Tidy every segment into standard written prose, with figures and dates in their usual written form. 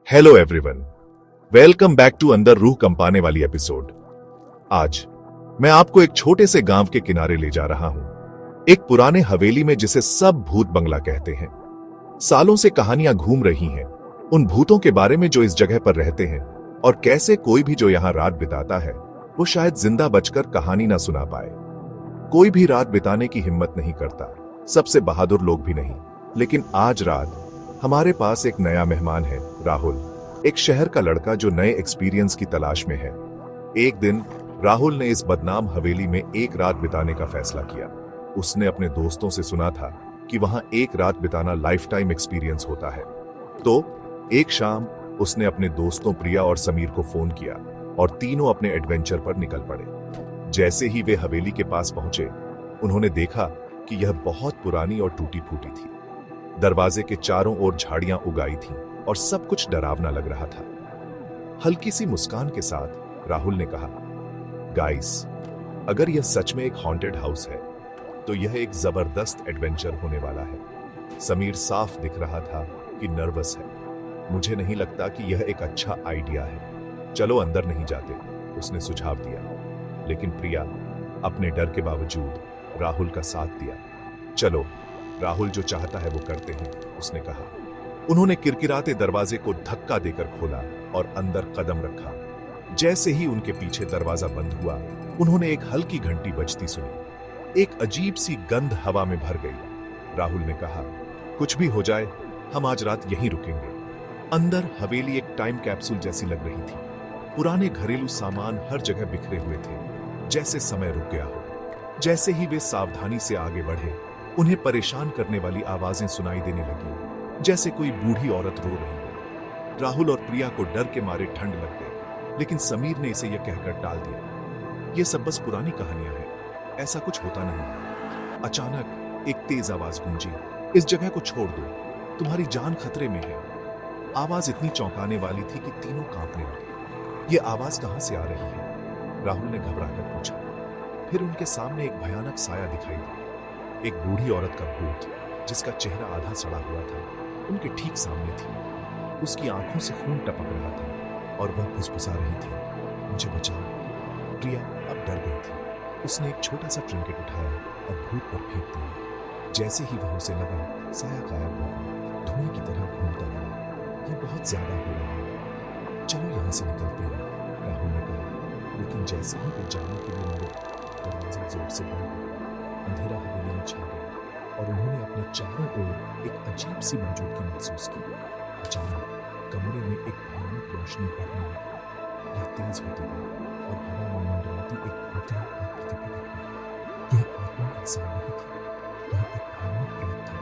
Hello everyone, welcome back to अंदर रूह कंपाने वाली एपिसोड। आज मैं आपको एक छोटे से गांव के किनारे ले जा रहा हूं, एक पुराने हवेली में जिसे सब भूत बंगला कहते हैं। सालों से कहानियां घूम रही हैं उन भूतों के बारे में जो इस जगह पर रहते हैं और कैसे कोई भी जो यहां रात बिताता है वो शायद जिंदा बचकर कहानी ना सुना पाए। कोई भी रात बिताने की हिम्मत नहीं करता, सबसे बहादुर लोग भी नहीं। लेकिन आज रात हमारे पास एक नया मेहमान है, राहुल, एक शहर का लड़का जो नए एक्सपीरियंस की तलाश में है। एक दिन राहुल ने इस बदनाम हवेली में एक रात बिताने का फैसला किया। उसने अपने दोस्तों से सुना था कि वहां एक रात बिताना लाइफ टाइम एक्सपीरियंस होता है। तो एक शाम उसने अपने दोस्तों प्रिया और समीर को फोन किया और तीनों अपने एडवेंचर पर निकल पड़े। जैसे ही वे हवेली के पास पहुंचे, उन्होंने देखा कि यह बहुत पुरानी और टूटी फूटी थी। दरवाजे के चारों ओर झाड़ियां उगाई थीं और सब कुछ डरावना लग रहा था। हल्की सी मुस्कान के साथ राहुल ने कहा, गाइस, अगर यह सच में एक हॉन्टेड हाउस है तो यह एक जबरदस्त एडवेंचर होने वाला है। समीर साफ दिख रहा था कि नर्वस है। मुझे नहीं लगता कि यह एक अच्छा आइडिया है, चलो अंदर नहीं जाते, उसने सुझाव दिया। लेकिन प्रिया अपने डर के बावजूद राहुल का साथ दिया। चलो, राहुल जो चाहता है वो करते हैं, उसने कहा। उन्होंने किरकिराते दरवाजे को धक्का देकर खोला और अंदर कदम रखा। जैसे ही उनके पीछे दरवाजा बंद हुआ, उन्होंने एक हल्की घंटी बजती सुनी। एक अजीब सी गंध हवा में भर गई। राहुल ने कहा, कुछ भी हो जाए, हम आज रात यहीं रुकेंगे। अंदर हवेली एक टाइम कैप्सूल जैसी लग रही थी। पुराने घरेलू सामान हर जगह बिखरे हुए थे, जैसे समय रुक गया हो। जैसे ही वे सावधानी से आगे बढ़े, उन्हें परेशान करने वाली आवाजें सुनाई देने लगी, जैसे कोई बूढ़ी औरत रो रही हो। राहुल और प्रिया को डर के मारे ठंड लग गई, लेकिन समीर ने इसे यह कहकर टाल दिया, ये सब बस पुरानी कहानियां हैं, ऐसा कुछ होता नहीं। अचानक एक तेज आवाज गूंजी, इस जगह को छोड़ दो, तुम्हारी जान खतरे में है। आवाज इतनी चौंकाने वाली थी कि तीनों कांपने लगे। ये आवाज कहां से आ रही है? राहुल ने घबराकर पूछा। फिर उनके सामने एक भयानक साया दिखाई दिया, एक बूढ़ी औरत का भूत, जिसका चेहरा आधा सड़ा हुआ था, उनके ठीक सामने थी। उसकी आंखों से खून टपक रहा था और वह फुसफुसा रही थी, मुझे बचाओ। प्रिया अब डर गई थी। उसने एक छोटा सा ट्रिंकेट उठाया और भूत पर फेंक दिया। जैसे ही वह उसे लगा, साया गायब हो गया, धुएं की तरह घूमता हुआ। यह बहुत ज्यादा हो रहा है, चलो यहां से निकलते हैं, राहुल ने कहा। लेकिन जैसे ही वे जाने के लिए मुड़े, दरवाजा जोर से बंद हो गया। अंधेरा हवेली में छा गया और उन्होंने अपने चारों ओर एक अजीब सी मौजूदगी महसूस की। अचानक कमरे में एक भयानक रोशनी बढ़ने लगी। यह तेज होती गई और हवा में मंडराती एक भूतिया आकृति प्रकट हुई। यह आत्मा इंसान नहीं थी, यह एक भयानक प्रेत था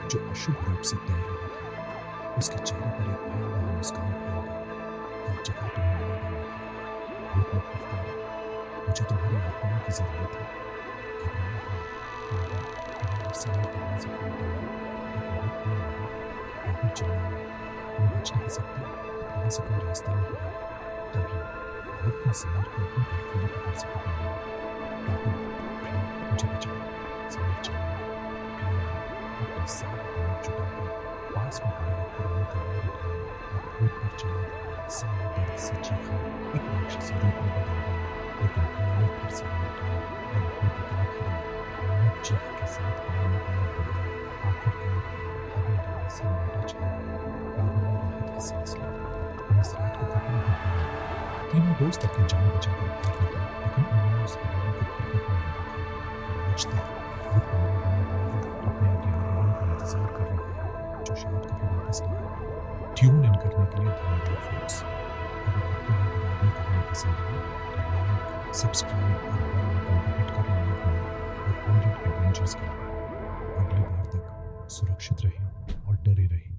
जो अशुभ रूप से तैर रहा था। उसके चेहरे पर एक भयावह मुस्कान फैल गई। यह जगह तुम्हें मार डालेगी। भूत ने फुफकारा, मुझे तुम्हारी आत्माओं की जरूरत है। घबराना है, समय दरवाजे खोलता है, लेकिन वो खुल रहा है। राहुल चिल्लाया, हम बच नहीं सकते, यहाँ से कोई रास्ता नहीं है। तभी भूत ने समीर को अपनी बर्फीली पकड़ से पकड़ लिया। राहुल, प्रिया, मुझे बचाओ, समीर चिल्लाया। प्रिया ने अपनी सारी हिम्मत जुटाकर पास में पड़े एक पुरानी तलवार उठाई और भूत पर चला दिया। साया दर्द से चीखा, एक राक्षसी रूप में बदल गया। लेकिन प्रिया ने फिर से हाथ उठाया और भूत एक आखिरी भयानक चीख के साथ पानी गायब हो गया। आखिरकार हवेली में सन्नाटा छा गया। राहुल ने राहत की सांस ली। हम इस रात को कभी नहीं भूलेंगे। तीनों दोस्त अपनी जान बचाकर भाग निकले, लेकिन उन्होंने उस हवेली को फिर कभी नहीं देखा। और आज तक भूत बंगला बना हुआ है, अपने अगले मेहमान का इंतजार कर रहा है, जो शायद कभी वापस ना आए। ट्यून इन करने के लिए धन्यवाद फ्रेंड्स। अगर आपको ये डरावनी कहानी पसंद आई तो लाइक, सब्सक्राइब और बेल आइकन को हिट करना ना भूलें। और हॉन्टेड एडवेंचर्स के लिए अगली बार तक सुरक्षित रहिए और डरे रहिए।